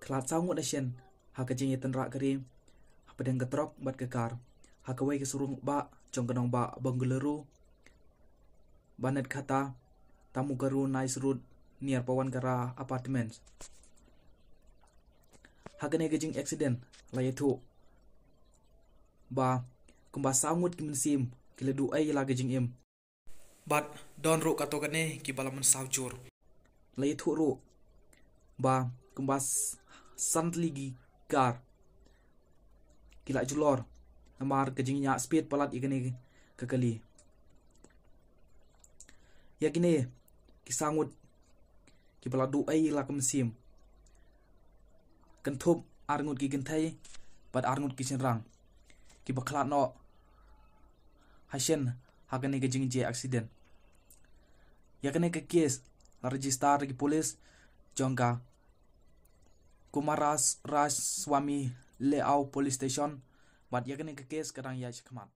Kelat sangut asyen hakajing yetan rak kari pedang ketrok bat kekar hakawai kesurung ba jong kenong ba bangguleru banet kata tamu garu nice road near pawan kara apartments hakane gajing accident layethu ba kumba sangut kimensim kiledu ai la gajing im bat don ru katokane ki balaman saujur layethu ru ba kumba santligi kar kila julor amar kejingnya speed palat igane kekali yakine kisangut kipaladu ai la kemsim kentup arngut ki gentai bat arngut ki senrang ki baklat no hasyen hakane kejing je accident yakane ke case la register ki polis jongka Kumaras Ras Swami Leau Police Station bat yakane ke case kadang ya chikmat